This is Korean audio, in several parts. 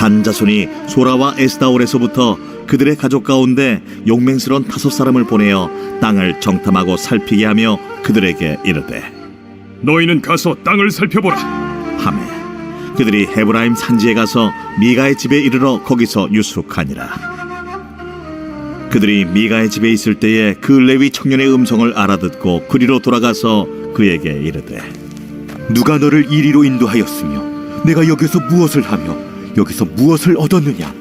단 자손이 소라와 에스다올에서부터 그들의 가족 가운데 용맹스러운 5사람을 보내어 땅을 정탐하고 살피게 하며 그들에게 이르되 너희는 가서 땅을 살펴보라. 하매 그들이 헤브라임 산지에 가서 미가의 집에 이르러 거기서 유숙하니라. 그들이 미가의 집에 있을 때에 그 레위 청년의 음성을 알아듣고 그리로 돌아가서 그에게 이르되 누가 너를 이리로 인도하였으며 내가 여기서 무엇을 하며 여기서 무엇을 얻었느냐?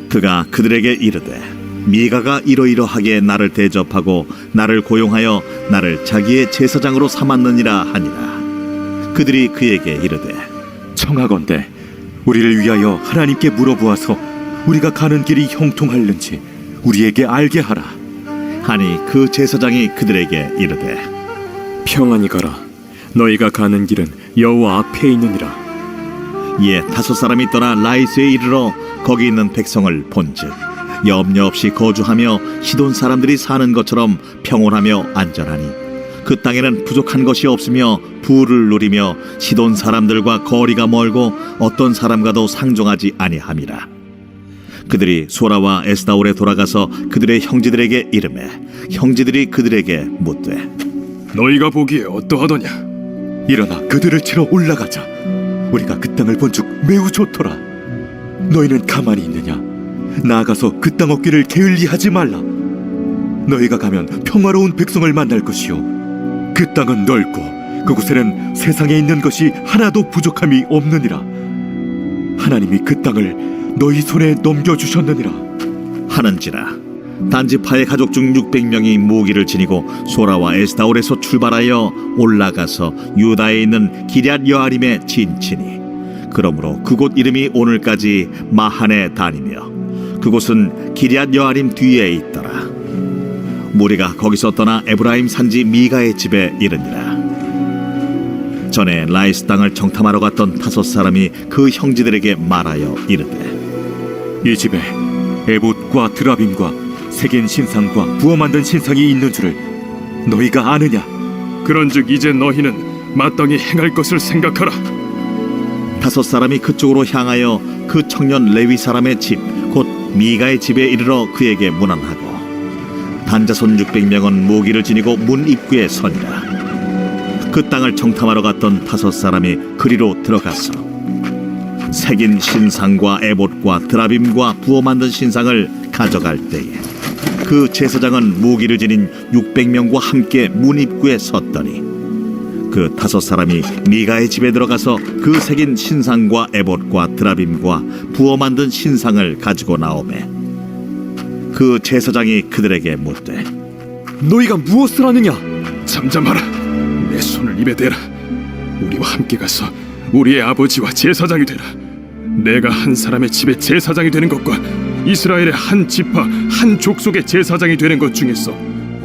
그가 그들에게 이르되 미가가 이러이러하게 나를 대접하고 나를 고용하여 나를 자기의 제사장으로 삼았느니라 하니라. 그들이 그에게 이르되 청하건대 우리를 위하여 하나님께 물어보아서 우리가 가는 길이 형통할는지 우리에게 알게 하라. 하니 그 제사장이 그들에게 이르되 평안히 가라. 너희가 가는 길은 여호와 앞에 있느니라. 이에 5사람이 떠나 라이스에 이르러 거기 있는 백성을 본즉 염려 없이 거주하며 시돈 사람들이 사는 것처럼 평온하며 안전하니 그 땅에는 부족한 것이 없으며 부를 누리며 시돈 사람들과 거리가 멀고 어떤 사람과도 상종하지 아니함이라. 그들이 소라와 에스다올에 돌아가서 그들의 형제들에게 이르매 형제들이 그들에게 묻되 너희가 보기에 어떠하더냐? 일어나 그들을 치러 올라가자. 우리가 그 땅을 본즉 매우 좋더라. 너희는 가만히 있느냐? 나아가서 그 땅 얻기를 게을리하지 말라. 너희가 가면 평화로운 백성을 만날 것이요 그 땅은 넓고 그곳에는 세상에 있는 것이 하나도 부족함이 없느니라. 하나님이 그 땅을 너희 손에 넘겨주셨느니라 하는지라. 단지파의 가족 중 600명이 무기를 지니고 소라와 에스다올에서 출발하여 올라가서 유다에 있는 기럇 여아림에 진치니 그러므로 그곳 이름이 오늘까지 마하네 단이며 그곳은 기럇 여아림 뒤에 있더라. 무리가 거기서 떠나 에브라임 산지 미가의 집에 이르니라. 전에 라이스 땅을 정탐하러 갔던 5사람이 그 형제들에게 말하여 이르되 이 집에 에봇과 드라빔과 새긴 신상과 부어 만든 신상이 있는 줄을 너희가 아느냐? 그런즉 이제 너희는 마땅히 행할 것을 생각하라. 5사람이 그쪽으로 향하여 그 청년 레위 사람의 집 곧 미가의 집에 이르러 그에게 문안하고 단자손 600명은 무기를 지니고 문 입구에 서니라. 그 땅을 정탐하러 갔던 5사람이 그리로 들어가서 새긴 신상과 에봇과 드라빔과 부어 만든 신상을 가져갈 때에 그 제사장은 무기를 지닌 600명과 함께 문 입구에 섰더니 그 5사람이 미가의 집에 들어가서 그 새긴 신상과 에봇과 드라빔과 부어 만든 신상을 가지고 나오매 그 제사장이 그들에게 묻되 너희가 무엇을 하느냐? 잠잠하라. 내 손을 입에 대라. 우리와 함께 가서 우리의 아버지와 제사장이 되라. 내가 한 사람의 집에 제사장이 되는 것과 이스라엘의 한 지파 한 족속의 제사장이 되는 것 중에서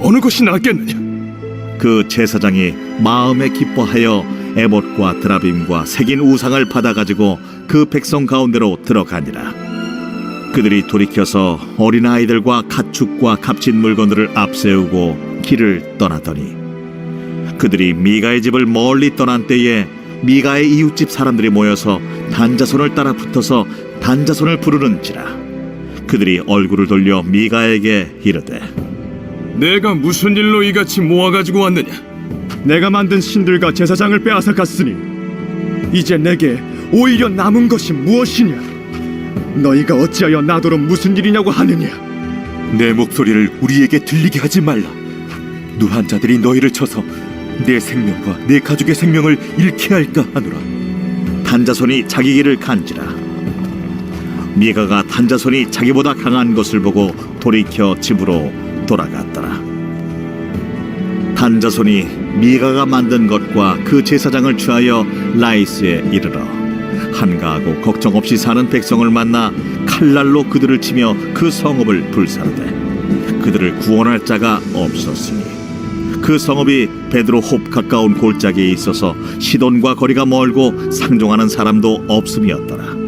어느 것이 낫겠느냐? 그 제사장이 마음에 기뻐하여 에봇과 드라빔과 새긴 우상을 받아가지고 그 백성 가운데로 들어가니라. 그들이 돌이켜서 어린아이들과 가축과 값진 물건들을 앞세우고 길을 떠나더니 그들이 미가의 집을 멀리 떠난 때에 미가의 이웃집 사람들이 모여서 단자손을 따라 붙어서 단자손을 부르는지라. 그들이 얼굴을 돌려 미가에게 이르되 내가 무슨 일로 이같이 모아가지고 왔느냐? 내가 만든 신들과 제사장을 빼앗아 갔으니 이제 내게 오히려 남은 것이 무엇이냐? 너희가 어찌하여 나더러 무슨 일이냐고 하느냐? 내 목소리를 우리에게 들리게 하지 말라. 누한 자들이 너희를 쳐서 내 생명과 내 가족의 생명을 잃게 할까 하노라. 단자손이 자기 길을 간지라. 미가가 단자손이 자기보다 강한 것을 보고 돌이켜 집으로 돌아갔더라. 단자손이 미가가 만든 것과 그 제사장을 취하여 라이스에 이르러 한가하고 걱정 없이 사는 백성을 만나 칼날로 그들을 치며 그 성읍을 불사르되 그들을 구원할 자가 없었으니 그 성읍이 베드로홉 가까운 골짜기에 있어서 시돈과 거리가 멀고 상종하는 사람도 없음이었더라.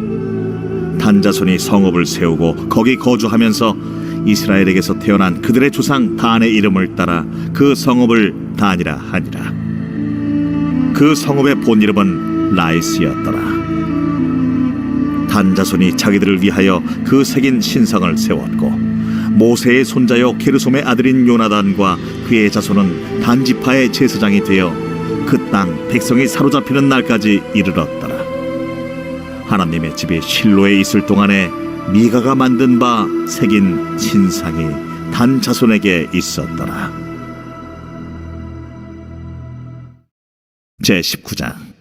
단자손이 성읍을 세우고 거기 거주하면서 이스라엘에게서 태어난 그들의 조상 단의 이름을 따라 그 성읍을 단이라 하니라. 그 성읍의 본 이름은 라이스였더라. 단 자손이 자기들을 위하여 그 새긴 신성을 세웠고 모세의 손자요 게르솜의 아들인 요나단과 그의 자손은 단 지파의 제사장이 되어 그 땅 백성이 사로잡히는 날까지 이르렀더라. 하나님의 집이 실로에 있을 동안에 미가가 만든 바 새긴 신상이 단 자손에게 있었더라. 제19장.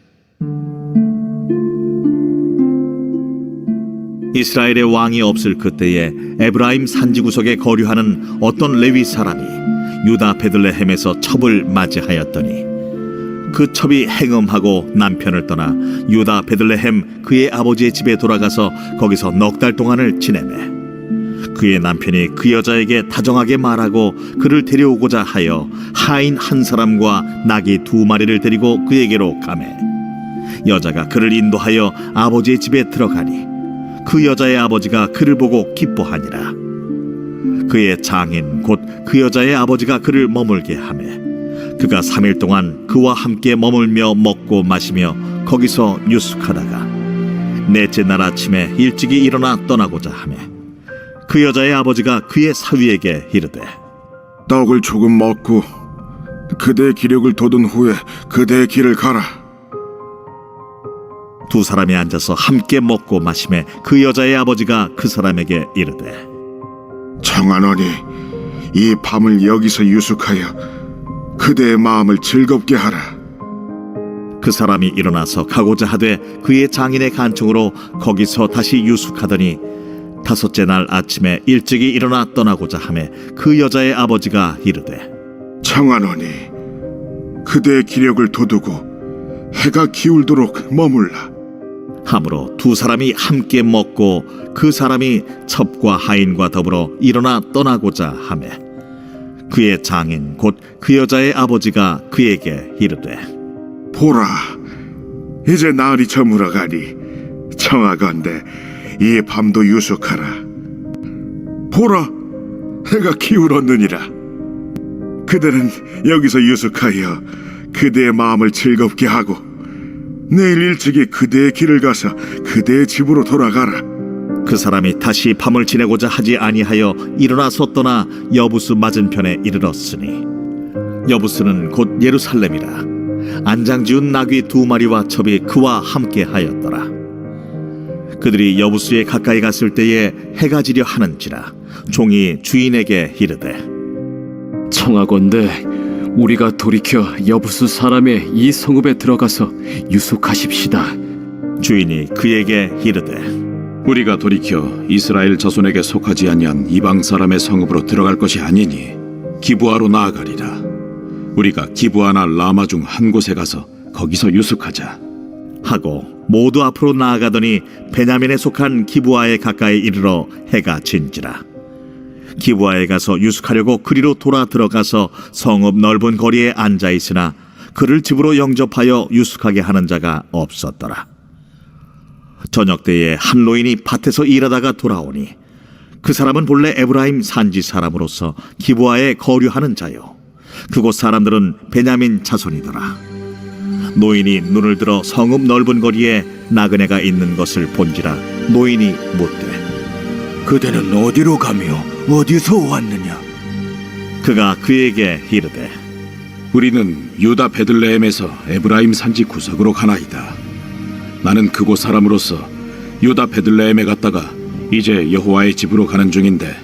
이스라엘의 왕이 없을 그때에 에브라임 산지 구석에 거류하는 어떤 레위 사람이 유다 베들레헴에서 첩을 맞이하였더니 그 첩이 행음하고 남편을 떠나 유다 베들레헴 그의 아버지의 집에 돌아가서 거기서 넉 달 동안을 지내매 그의 남편이 그 여자에게 다정하게 말하고 그를 데려오고자 하여 하인 한 사람과 나귀 2마리를 데리고 그에게로 가매 여자가 그를 인도하여 아버지의 집에 들어가니 그 여자의 아버지가 그를 보고 기뻐하니라. 그의 장인 곧 그 여자의 아버지가 그를 머물게 하매 그가 3일 동안 그와 함께 머물며 먹고 마시며 거기서 유숙하다가 넷째 날 아침에 일찍이 일어나 떠나고자 하매 그 여자의 아버지가 그의 사위에게 이르되 떡을 조금 먹고 그대의 기력을 돋운 후에 그대의 길을 가라. 두 사람이 앉아서 함께 먹고 마시매 그 여자의 아버지가 그 사람에게 이르되 청하노니 이 밤을 여기서 유숙하여 그대의 마음을 즐겁게 하라. 그 사람이 일어나서 가고자 하되 그의 장인의 간청으로 거기서 다시 유숙하더니 5째 날 아침에 일찍이 일어나 떠나고자 하매 그 여자의 아버지가 이르되 청하노니 그대의 기력을 돋우고 해가 기울도록 머물라. 하므로 두 사람이 함께 먹고 그 사람이 첩과 하인과 더불어 일어나 떠나고자 하매 그의 장인 곧 그 여자의 아버지가 그에게 이르되 보라, 이제 날이 저물어가니 청하건대 이 밤도 유숙하라. 보라, 해가 기울었느니라. 그대는 여기서 유숙하여 그대의 마음을 즐겁게 하고 내일 일찍이 그대의 길을 가서 그대의 집으로 돌아가라. 그 사람이 다시 밤을 지내고자 하지 아니하여 일어나서 떠나 여부스 맞은편에 이르렀으니 여부스는 곧 예루살렘이라. 안장지운 나귀 2마리와 첩이 그와 함께 하였더라. 그들이 여부스에 가까이 갔을 때에 해가 지려 하는지라 종이 주인에게 이르되 청하건대 우리가 돌이켜 여부스 사람의 이 성읍에 들어가서 유숙하십시다. 주인이 그에게 이르되 우리가 돌이켜 이스라엘 자손에게 속하지 아니한 이방 사람의 성읍으로 들어갈 것이 아니니 기브아로 나아가리라. 우리가 기브아나 라마 중 한 곳에 가서 거기서 유숙하자 하고 모두 앞으로 나아가더니 베냐민에 속한 기브아에 가까이 이르러 해가 진지라. 기브아에 가서 유숙하려고 그리로 돌아 들어가서 성읍 넓은 거리에 앉아 있으나 그를 집으로 영접하여 유숙하게 하는 자가 없었더라. 저녁 때에 한 노인이 밭에서 일하다가 돌아오니 그 사람은 본래 에브라임 산지 사람으로서 기브아에 거류하는 자요 그곳 사람들은 베냐민 자손이더라. 노인이 눈을 들어 성읍 넓은 거리에 나그네가 있는 것을 본지라 노인이 묻되 그대는 어디로 가며 어디서 왔느냐? 그가 그에게 이르되 우리는 유다 베들레헴에서 에브라임 산지 구석으로 가나이다. 나는 그곳 사람으로서 유다 베들레헴에 갔다가 이제 여호와의 집으로 가는 중인데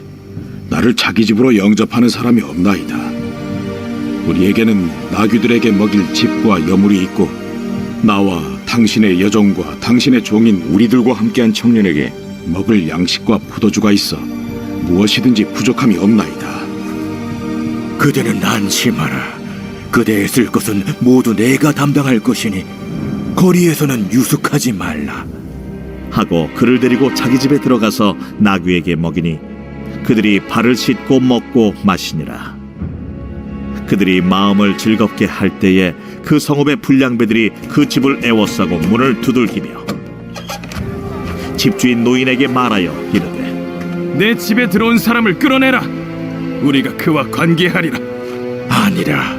나를 자기 집으로 영접하는 사람이 없나이다. 우리에게는 나귀들에게 먹일 집과 여물이 있고 나와 당신의 여종과 당신의 종인 우리들과 함께한 청년에게 먹을 양식과 포도주가 있어 무엇이든지 부족함이 없나이다. 그대는 안심하라. 그대의 쓸 것은 모두 내가 담당할 것이니 거리에서는 유숙하지 말라. 하고 그를 데리고 자기 집에 들어가서 나귀에게 먹이니 그들이 발을 씻고 먹고 마시니라. 그들이 마음을 즐겁게 할 때에 그 성읍의 불량배들이 그 집을 애워싸고 문을 두들기며 집주인 노인에게 말하여 이르되 내 집에 들어온 사람을 끌어내라. 우리가 그와 관계하리라. 아니라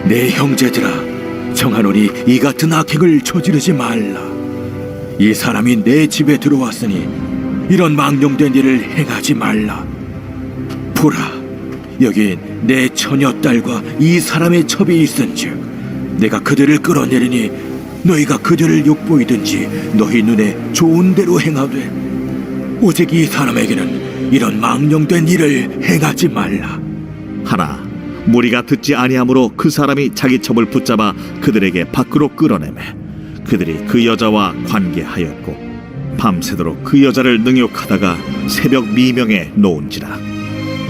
내 형제들아, 청하노니 이 같은 악행을 저지르지 말라. 이 사람이 내 집에 들어왔으니 이런 망령된 일을 행하지 말라. 보라, 여기 내 처녀 딸과 이 사람의 첩이 있은즉 내가 그들을 끌어내리니 너희가 그들을 욕보이든지 너희 눈에 좋은 대로 행하되 오직 이 사람에게는 이런 망령된 일을 행하지 말라. 하나 무리가 듣지 아니하므로 그 사람이 자기 첩을 붙잡아 그들에게 밖으로 끌어내매 그들이 그 여자와 관계하였고 밤새도록 그 여자를 능욕하다가 새벽 미명에 놓은지라.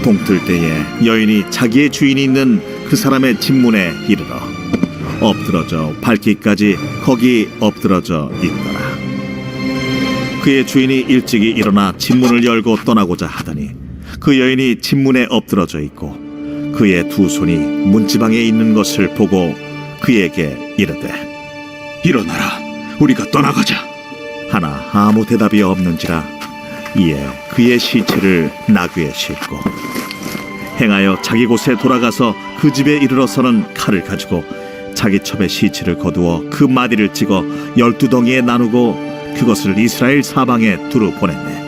동틀 때에 여인이 자기의 주인이 있는 그 사람의 집문에 이르러 엎드러져 밟기까지 거기 엎드러져 있더라. 그의 주인이 일찍이 일어나 집문을 열고 떠나고자 하더니 그 여인이 집문에 엎드러져 있고 그의 두 손이 문지방에 있는 것을 보고 그에게 이르되 일어나라, 우리가 떠나가자. 하나 아무 대답이 없는지라. 이에 그의 시체를 나귀에 싣고 행하여 자기 곳에 돌아가서 그 집에 이르러서는 칼을 가지고 자기 첩의 시체를 거두어 그 마디를 찍어 12덩이에 나누고 그것을 이스라엘 사방에 두루 보냈네.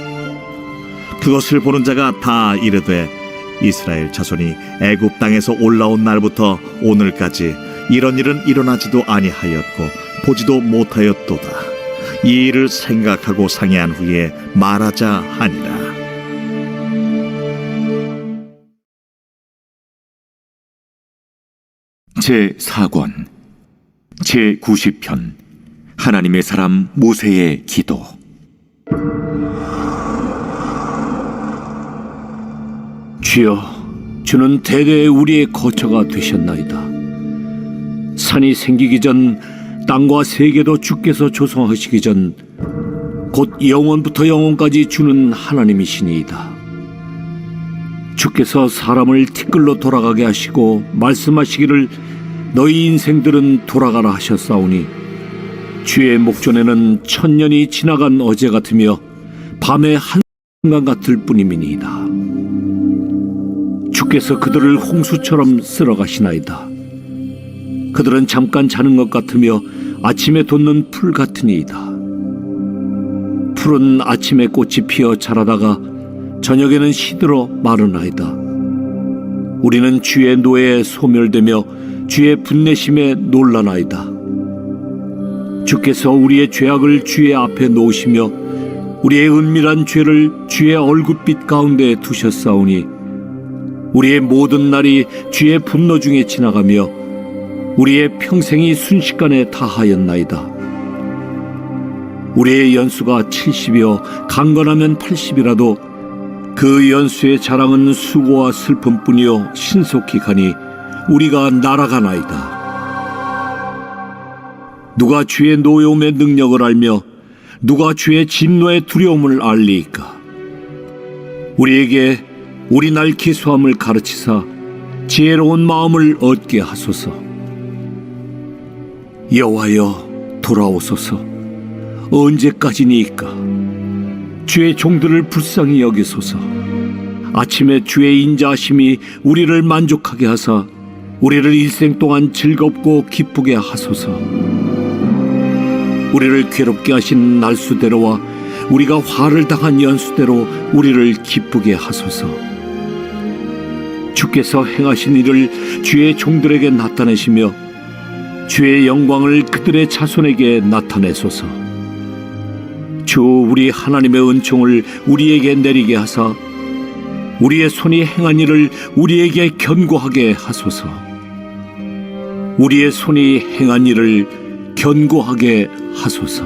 그것을 보는 자가 다 이르되 이스라엘 자손이 애굽 땅에서 올라온 날부터 오늘까지 이런 일은 일어나지도 아니하였고 보지도 못하였도다. 이 일을 생각하고 상의한 후에 말하자 하니라. 제4권 제90편 하나님의 사람 모세의 기도. 주여, 주는 대대 우리의 거처가 되셨나이다. 산이 생기기 전 땅과 세계도 주께서 조성하시기 전 곧 영원부터 영원까지 주는 하나님이시니이다. 주께서 사람을 티끌로 돌아가게 하시고 말씀하시기를 너희 인생들은 돌아가라 하셨사오니 주의 목전에는 1000년이 지나간 어제 같으며 밤의 한순간 같을 뿐이니이다. 주께서 그들을 홍수처럼 쓸어가시나이다. 그들은 잠깐 자는 것 같으며 아침에 돋는 풀 같으니이다. 풀은 아침에 꽃이 피어 자라다가 저녁에는 시들어 마르나이다. 우리는 주의 노예에 소멸되며 주의 분내심에 놀라나이다. 주께서 우리의 죄악을 주의 앞에 놓으시며 우리의 은밀한 죄를 주의 얼굴빛 가운데 두셨사오니 우리의 모든 날이 주의 분노 중에 지나가며 우리의 평생이 순식간에 다하였나이다. 우리의 연수가 70이요 강건하면 80이라도 그 연수의 자랑은 수고와 슬픔뿐이요 신속히 가니 우리가 날아가나이다. 누가 주의 노여움의 능력을 알며 누가 주의 진노의 두려움을 알리이까? 우리에게 우리 날 기수함을 가르치사 지혜로운 마음을 얻게 하소서. 여호와여, 돌아오소서. 언제까지니이까? 주의 종들을 불쌍히 여기소서. 아침에 주의 인자하심이 우리를 만족하게 하사 우리를 일생 동안 즐겁고 기쁘게 하소서. 우리를 괴롭게 하신 날수대로와 우리가 화를 당한 연수대로 우리를 기쁘게 하소서. 주께서 행하신 일을 주의 종들에게 나타내시며 주의 영광을 그들의 자손에게 나타내소서. 주 우리 하나님의 은총을 우리에게 내리게 하사 우리의 손이 행한 일을 우리에게 견고하게 하소서. 우리의 손이 행한 일을 견고하게 하소서.